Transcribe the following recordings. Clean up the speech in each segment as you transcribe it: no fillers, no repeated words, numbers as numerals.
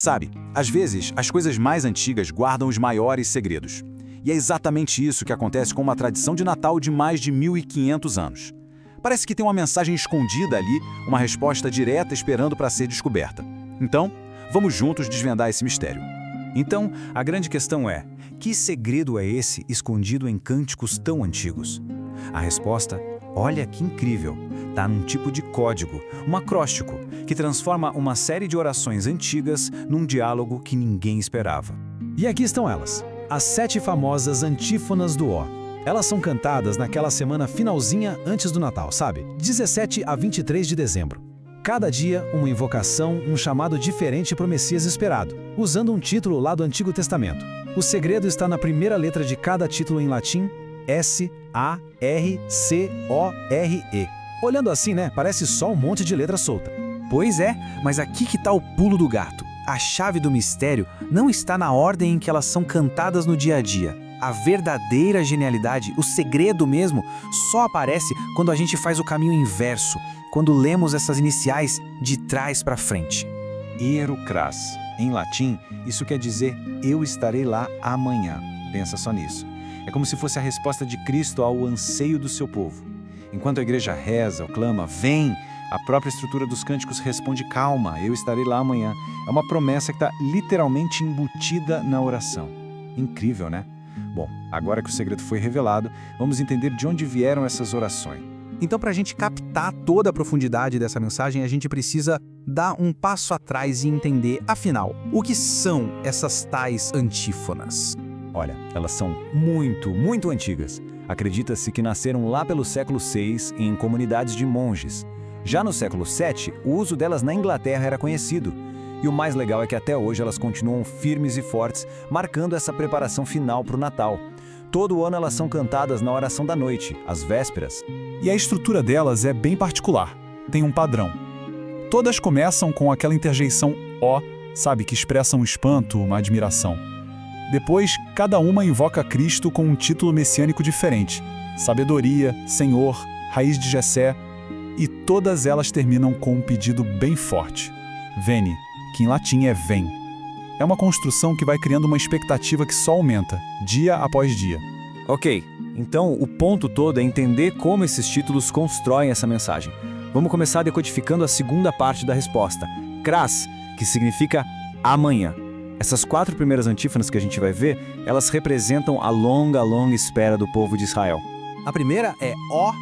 Sabe, às vezes, as coisas mais antigas guardam os maiores segredos. E é exatamente isso que acontece com uma tradição de Natal de mais de 1500 anos. Parece que tem uma mensagem escondida ali, uma resposta direta esperando para ser descoberta. Então, vamos juntos desvendar esse mistério. Então, a grande questão é: que segredo é esse escondido em cânticos tão antigos? A resposta, olha que incrível, está num tipo de código, um acróstico, que transforma uma série de orações antigas num diálogo que ninguém esperava. E aqui estão elas, as 7 famosas antífonas do Ó. Elas são cantadas naquela semana finalzinha antes do Natal, sabe? 17 a 23 de dezembro. Cada dia, uma invocação, um chamado diferente para o Messias esperado, usando um título lá do Antigo Testamento. O segredo está na primeira letra de cada título em latim, S-A-R-C-O-R-E. Olhando assim, né, parece só um monte de letra solta. Pois é, mas aqui que está o pulo do gato. A chave do mistério não está na ordem em que elas são cantadas no dia a dia. A verdadeira genialidade, o segredo mesmo, só aparece quando a gente faz o caminho inverso, quando lemos essas iniciais de trás para frente. Hiero cras. Em latim, isso quer dizer eu estarei lá amanhã. Pensa só nisso. É como se fosse a resposta de Cristo ao anseio do seu povo. Enquanto a igreja reza ou clama, vem, a própria estrutura dos cânticos responde, calma, eu estarei lá amanhã. É uma promessa que está literalmente embutida na oração. Incrível, né? Bom, agora que o segredo foi revelado, vamos entender de onde vieram essas orações. Então, para a gente captar toda a profundidade dessa mensagem, a gente precisa dar um passo atrás e entender, afinal, o que são essas tais antífonas? Olha, elas são muito antigas. Acredita-se que nasceram lá pelo século VI em comunidades de monges. Já no século VII, o uso delas na Inglaterra era conhecido. E o mais legal é que até hoje elas continuam firmes e fortes, marcando essa preparação final para o Natal. Todo ano elas são cantadas na oração da noite, às vésperas. E a estrutura delas é bem particular, tem um padrão. Todas começam com aquela interjeição ó, sabe, que expressa um espanto, uma admiração. Depois, cada uma invoca Cristo com um título messiânico diferente: Sabedoria, Senhor, Raiz de Jessé, e todas elas terminam com um pedido bem forte: Veni, que em latim é vem. É uma construção que vai criando uma expectativa que só aumenta, dia após dia. Ok, então o ponto todo é entender como esses títulos constroem essa mensagem. Vamos começar decodificando a segunda parte da resposta, cras, que significa amanhã. Essas 4 primeiras antífonas que a gente vai ver, elas representam a longa espera do povo de Israel. A primeira é ó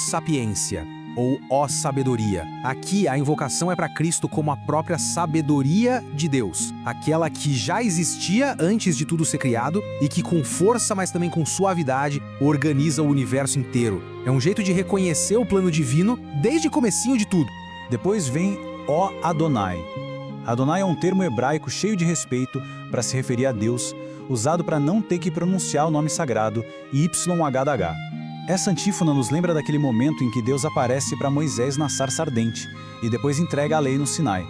sapiência, ou ó sabedoria. Aqui a invocação é para Cristo como a própria sabedoria de Deus, aquela que já existia antes de tudo ser criado e que com força, mas também com suavidade, organiza o universo inteiro. É um jeito de reconhecer o plano divino desde o comecinho de tudo. Depois vem ó Adonai. Adonai é um termo hebraico cheio de respeito para se referir a Deus, usado para não ter que pronunciar o nome sagrado YHWH. Essa antífona nos lembra daquele momento em que Deus aparece para Moisés na sarça ardente e depois entrega a lei no Sinai.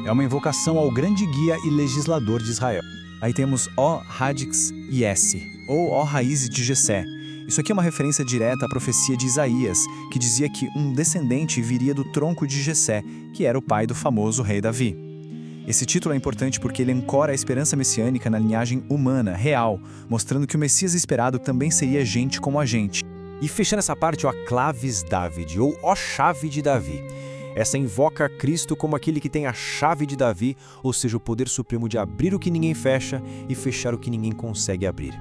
É uma invocação ao grande guia e legislador de Israel. Aí temos ó Radix Yesse, ou ó Raiz de Jessé. Isso aqui é uma referência direta à profecia de Isaías, que dizia que um descendente viria do tronco de Jessé, que era o pai do famoso rei Davi. Esse título é importante porque ele ancora a esperança messiânica na linhagem humana, real, mostrando que o Messias esperado também seria gente como a gente. E fechando essa parte, ó Clavis David, ou ó Chave de Davi. Essa invoca Cristo como aquele que tem a chave de Davi, ou seja, o poder supremo de abrir o que ninguém fecha e fechar o que ninguém consegue abrir.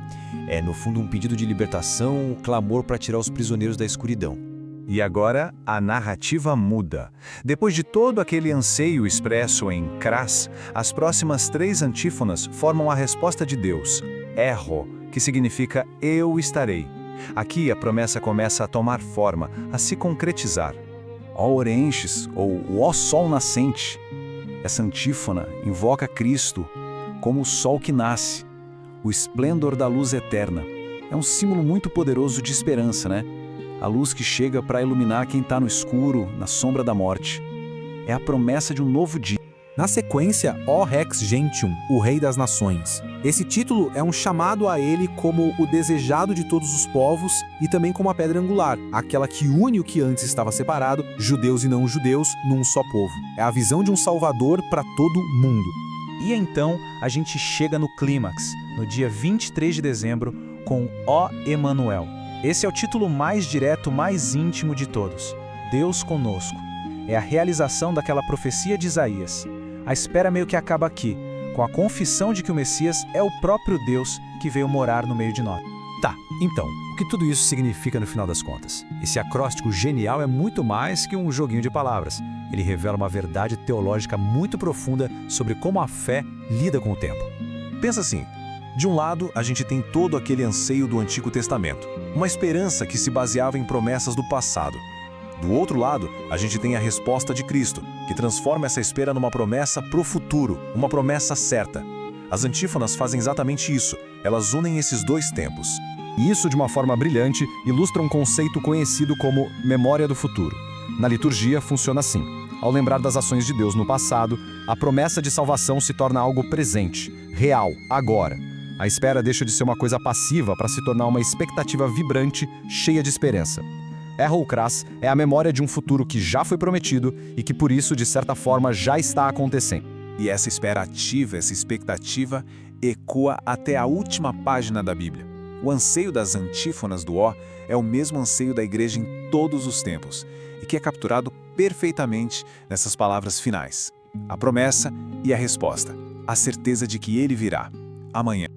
É, no fundo, um pedido de libertação, um clamor para tirar os prisioneiros da escuridão. E agora, a narrativa muda. Depois de todo aquele anseio expresso em cras, as próximas 3 antífonas formam a resposta de Deus, erro, que significa eu estarei. Aqui a promessa começa a tomar forma, a se concretizar. Ó Orientes, ou ó Sol nascente. Essa antífona invoca Cristo como o sol que nasce, o esplendor da luz eterna. É um símbolo muito poderoso de esperança, né? A luz que chega para iluminar quem está no escuro, na sombra da morte. É a promessa de um novo dia. Na sequência, ó Rex Gentium, o Rei das Nações. Esse título é um chamado a ele como o desejado de todos os povos e também como a pedra angular, aquela que une o que antes estava separado, judeus e não judeus, num só povo. É a visão de um salvador para todo mundo. E então a gente chega no clímax, no dia 23 de dezembro, com Ó Emanuel. Esse é o título mais direto, mais íntimo de todos. Deus conosco. É a realização daquela profecia de Isaías. A espera meio que acaba aqui, com a confissão de que o Messias é o próprio Deus que veio morar no meio de nós. Tá, então, o que tudo isso significa no final das contas? Esse acróstico genial é muito mais que um joguinho de palavras. Ele revela uma verdade teológica muito profunda sobre como a fé lida com o tempo. Pensa assim, de um lado a gente tem todo aquele anseio do Antigo Testamento, uma esperança que se baseava em promessas do passado. Do outro lado, a gente tem a resposta de Cristo, que transforma essa espera numa promessa pro futuro, uma promessa certa. As antífonas fazem exatamente isso, elas unem esses dois tempos. E isso, de uma forma brilhante, ilustra um conceito conhecido como memória do futuro. Na liturgia, funciona assim. Ao lembrar das ações de Deus no passado, a promessa de salvação se torna algo presente, real, agora. A espera deixa de ser uma coisa passiva para se tornar uma expectativa vibrante, cheia de esperança. Erro ou crass é a memória de um futuro que já foi prometido e que, por isso, de certa forma, já está acontecendo. E essa espera ativa, essa expectativa, ecoa até a última página da Bíblia. O anseio das antífonas do Ó é o mesmo anseio da igreja em todos os tempos, e que é capturado perfeitamente nessas palavras finais. A promessa e a resposta, a certeza de que ele virá, amanhã.